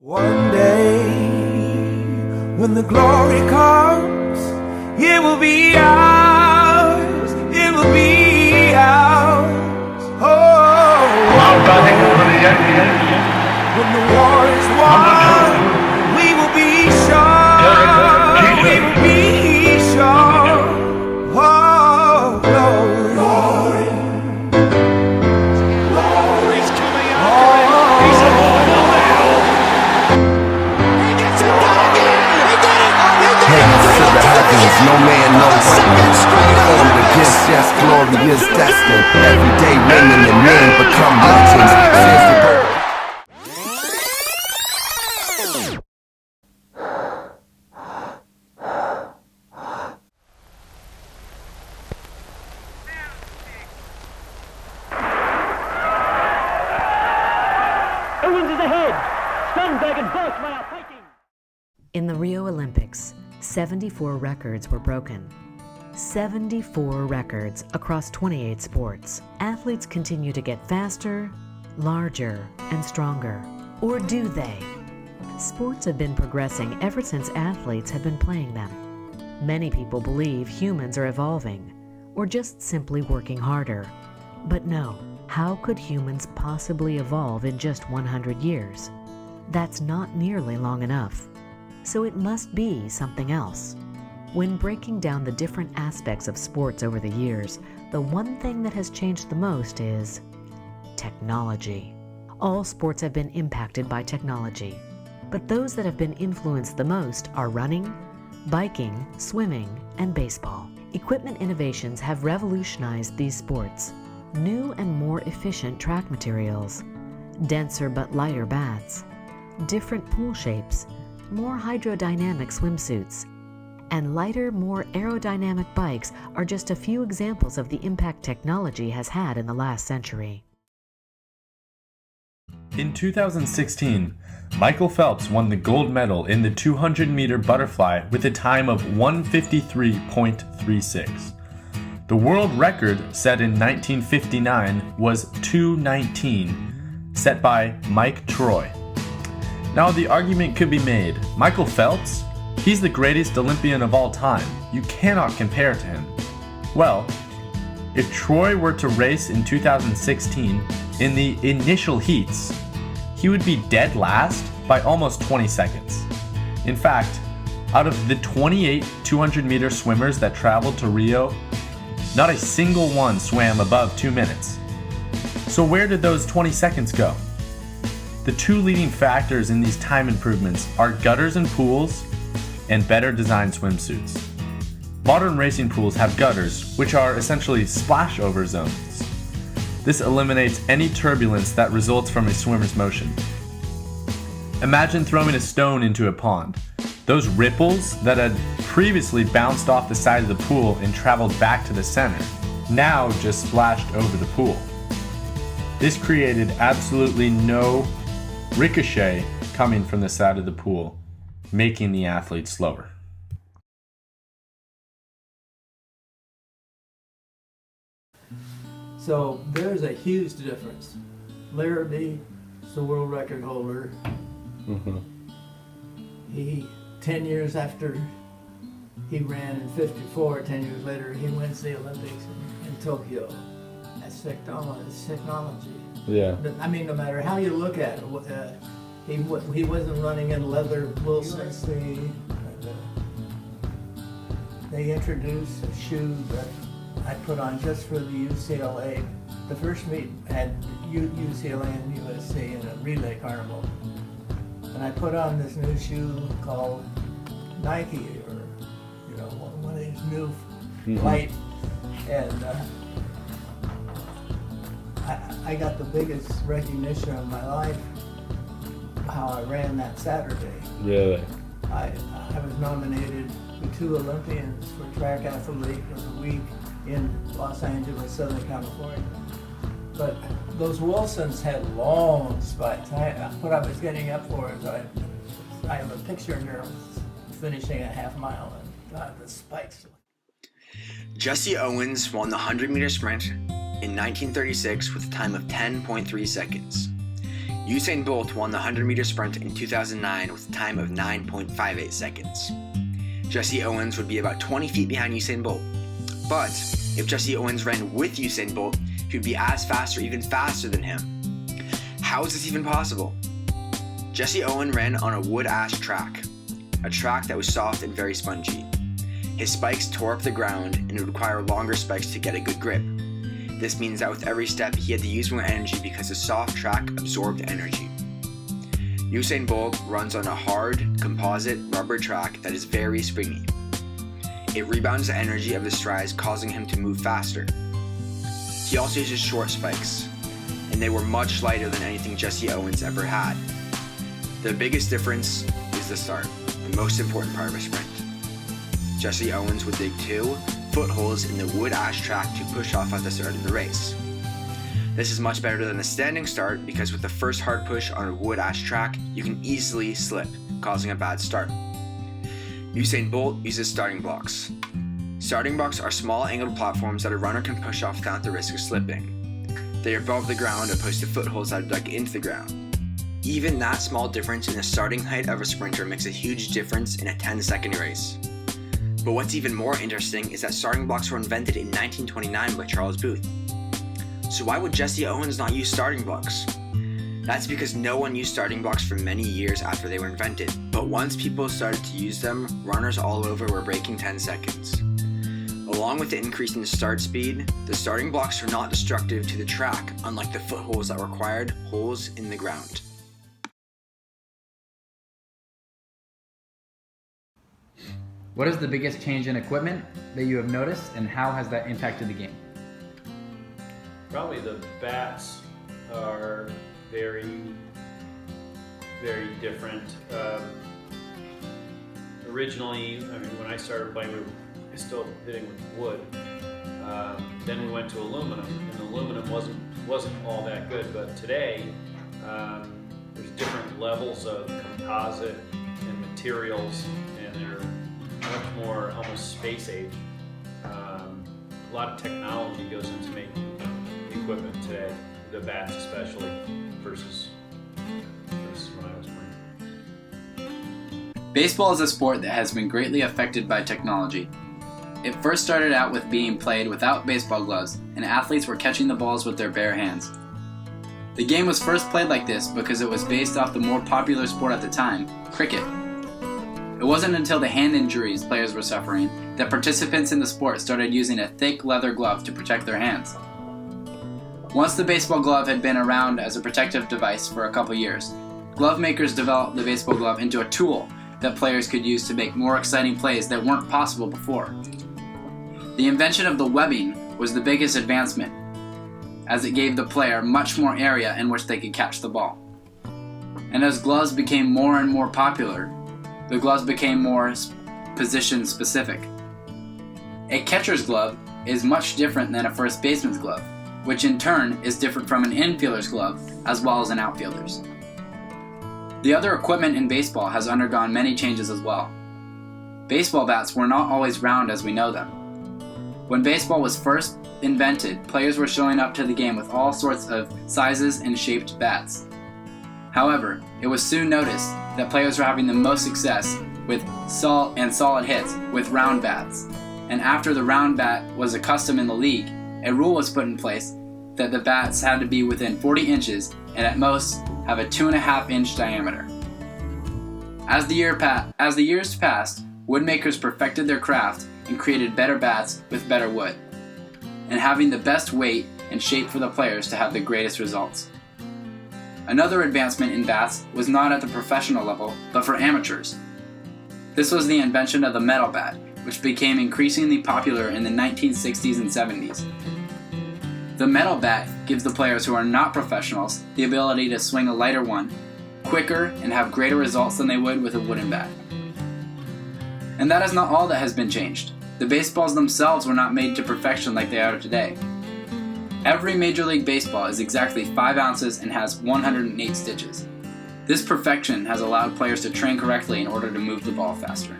One day, when the glory comes, it will be ours, it will be ours. Oh, when the war is won, we will be sure, we will be sure. Oh, glory, Glory's coming after it. He's a ball now. He gets it done again. He did it. He did it. Hands to the heavens, no man knows Second straight formed against, yes, glory is destined. Everyday women and men become legends. Says the bird. Goggins is ahead. Stunbag and Bosman are fighting. In the Rio Olympics, 74 records were broken. 74 records across 28 sports. Athletes continue to get faster, larger, and stronger. Or do they? Sports have been progressing ever since athletes have been playing them. Many people believe humans are evolving, or just simply working harder. But no, how could humans possibly evolve in just 100 years? That's not nearly long enough. So it must be something else. When breaking down the different aspects of sports over the years, the one thing that has changed the most is technology. All sports have been impacted by technology, but those that have been influenced the most are running, biking, swimming, and baseball. Equipment innovations have revolutionized these sports. New and more efficient track materials, denser but lighter bats, different pool shapes, more hydrodynamic swimsuits, and lighter, more aerodynamic bikes are just a few examples of the impact technology has had in the last century. In 2016, Michael Phelps won the gold medal in the 200-meter butterfly with a time of 1:53.36. The world record set in 1959 was 2:19, set by Mike Troy. Now the argument could be made, Michael Phelps? He's the greatest Olympian of all time. You cannot compare to him. Well, if Troy were to race in 2016 in the initial heats, he would be dead last by almost 20 seconds. In fact, out of the 28 200-meter swimmers that traveled to Rio, not a single one swam above 2 minutes. So where did those 20 seconds go? The two leading factors in these time improvements are gutters and pools and better designed swimsuits. Modern racing pools have gutters, which are essentially splashover zones. This eliminates any turbulence that results from a swimmer's motion. Imagine throwing a stone into a pond. Those ripples that had previously bounced off the side of the pool and traveled back to the center, now just splashed over the pool. This created absolutely no ricochet coming from the side of the pool, making the athlete slower. So there's a huge difference. Larrabee is the world record holder. He, 10 years after he ran in 54, 10 years later, he wins the Olympics in Tokyo. That's technology. Yeah. I mean, no matter how you look at it, he wasn't running in leather Wilsons. They introduced a shoe that I put on just for the UCLA. The first meet had UCLA and USC in a relay carnival. And I put on this new shoe called Nike, or one of these new light. And I got the biggest recognition of my life how I ran that Saturday. Really? I was nominated with 2 Olympians for Track Athlete of the Week in Los Angeles, Southern California. But those Wilsons had long spikes. What I was getting up for is I have a picture in there of finishing a half mile, and God, the spikes. Jesse Owens won the 100-meter sprint in 1936 with a time of 10.3 seconds. Usain Bolt won the 100-meter sprint in 2009 with a time of 9.58 seconds. Jesse Owens would be about 20 feet behind Usain Bolt. But if Jesse Owens ran with Usain Bolt, he would be as fast or even faster than him. How is this even possible? Jesse Owens ran on a wood ash track, a track that was soft and very spongy. His spikes tore up the ground and it would require longer spikes to get a good grip. This means that with every step he had to use more energy because the soft track absorbed energy. Usain Bolt runs on a hard, composite rubber track that is very springy. It rebounds the energy of the strides, causing him to move faster. He also uses short spikes, and they were much lighter than anything Jesse Owens ever had. The biggest difference is the start, the most important part of a sprint. Jesse Owens would dig 2 footholds in the wood ash track to push off at the start of the race. This is much better than a standing start because with the first hard push on a wood ash track, you can easily slip, causing a bad start. Usain Bolt uses starting blocks. Starting blocks are small angled platforms that a runner can push off without the risk of slipping. They are above the ground opposed to footholds that are dug into the ground. Even that small difference in the starting height of a sprinter makes a huge difference in a 10-second race. But what's even more interesting is that starting blocks were invented in 1929 by Charles Booth. So why would Jesse Owens not use starting blocks? That's because no one used starting blocks for many years after they were invented. But once people started to use them, runners all over were breaking 10 seconds. Along with the increase in start speed, the starting blocks are not destructive to the track, unlike the footholds that required holes in the ground. What is the biggest change in equipment that you have noticed, and how has that impacted the game? Probably the bats are very, very different. Originally, when I started playing, we were still hitting with wood. Then we went to aluminum, and aluminum wasn't all that good. But today, there's different levels of composite and materials, and they're much more almost space age. A lot of technology goes into making the equipment today, the bats especially, versus when I was playing. Baseball is a sport that has been greatly affected by technology. It first started out with being played without baseball gloves, and athletes were catching the balls with their bare hands. The game was first played like this because it was based off the more popular sport at the time, cricket. It wasn't until the hand injuries players were suffering that participants in the sport started using a thick leather glove to protect their hands. Once the baseball glove had been around as a protective device for a couple years, glove makers developed the baseball glove into a tool that players could use to make more exciting plays that weren't possible before. The invention of the webbing was the biggest advancement, as it gave the player much more area in which they could catch the ball. And as gloves became more and more popular, the gloves became more position specific. A catcher's glove is much different than a first baseman's glove, which in turn is different from an infielder's glove as well as an outfielder's. The other equipment in baseball has undergone many changes as well. Baseball bats were not always round as we know them. When baseball was first invented, players were showing up to the game with all sorts of sizes and shaped bats. However, it was soon noticed that players were having the most success with solid hits with round bats. And after the round bat was a custom in the league, a rule was put in place that the bats had to be within 40 inches and at most have a 2.5-inch diameter. As the years passed, woodmakers perfected their craft and created better bats with better wood, and having the best weight and shape for the players to have the greatest results. Another advancement in bats was not at the professional level, but for amateurs. This was the invention of the metal bat, which became increasingly popular in the 1960s and 70s. The metal bat gives the players who are not professionals the ability to swing a lighter one, quicker, and have greater results than they would with a wooden bat. And that is not all that has been changed. The baseballs themselves were not made to perfection like they are today. Every Major League Baseball is exactly 5 ounces and has 108 stitches. This perfection has allowed players to train correctly in order to move the ball faster.